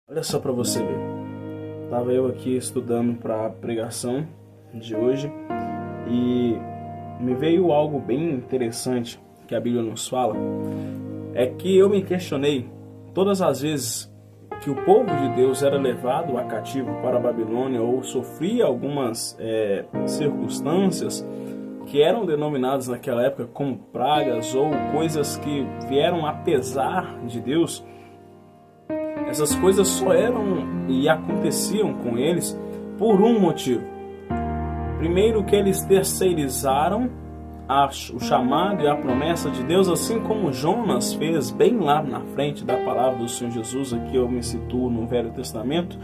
Olha só para você ver. Tava eu aqui estudando para a pregação de hoje e me veio algo bem interessante que a Bíblia nos fala. É que eu me questionei todas as vezes que o povo de Deus era levado a cativo para a Babilônia ou sofria algumas circunstâncias que eram denominadas naquela época como pragas ou coisas que vieram apesar de Deus. Essas coisas só eram e aconteciam com eles por um motivo. Primeiro, que eles terceirizaram o chamado e a promessa de Deus, assim como Jonas fez bem lá na frente da palavra do Senhor Jesus. Aqui eu me situo no Velho Testamento,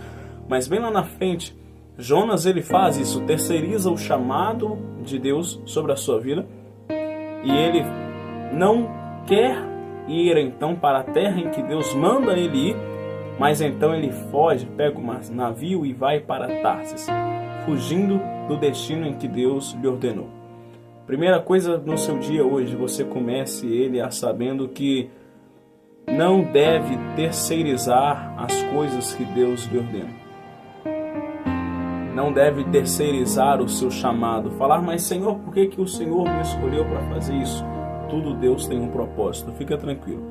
mas bem lá na frente, Jonas ele faz isso, terceiriza o chamado de Deus sobre a sua vida e ele não quer ir então para a terra em que Deus manda ele ir, mas então ele foge, pega um navio e vai para Tarsis, fugindo do destino em que Deus lhe ordenou. Primeira coisa no seu dia hoje, você comece ele sabendo que não deve terceirizar as coisas que Deus lhe ordena. Não deve terceirizar o seu chamado. Falar, mas Senhor, por que o Senhor me escolheu para fazer isso? Tudo Deus tem um propósito, fica tranquilo.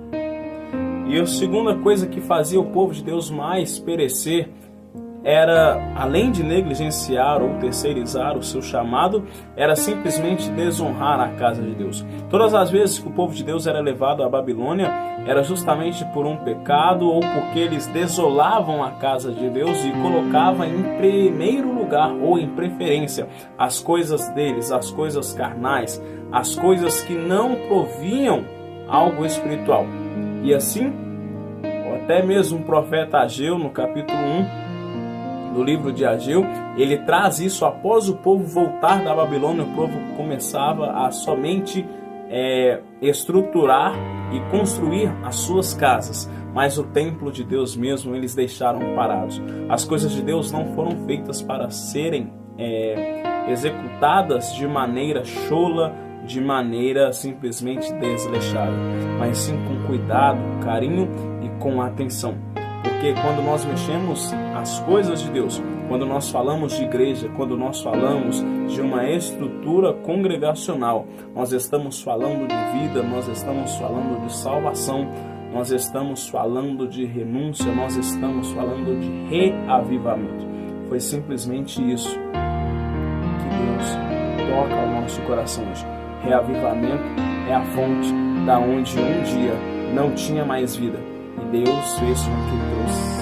E a segunda coisa que fazia o povo de Deus mais perecer era, além de negligenciar ou terceirizar o seu chamado, era simplesmente desonrar a casa de Deus. Todas as vezes que o povo de Deus era levado à Babilônia, era justamente por um pecado ou porque eles desolavam a casa de Deus e colocavam em primeiro lugar ou em preferência as coisas deles, as coisas carnais, as coisas que não provinham algo espiritual. E assim, até mesmo o profeta Ageu, no capítulo 1 do livro de Ageu, ele traz isso após o povo voltar da Babilônia. O povo começava a somente estruturar e construir as suas casas, mas o templo de Deus mesmo eles deixaram parados. As coisas de Deus não foram feitas para serem executadas de maneira chola, de maneira simplesmente desleixada, mas sim com cuidado, carinho e com atenção. Porque quando nós mexemos as coisas de Deus, quando nós falamos de igreja, quando nós falamos de uma estrutura congregacional, nós estamos falando de vida, nós estamos falando de salvação, nós estamos falando de renúncia, nós estamos falando de reavivamento. Foi simplesmente isso que Deus toca ao nosso coração hoje. Reavivamento é a fonte da onde um dia não tinha mais vida. E Deus fez com que Deus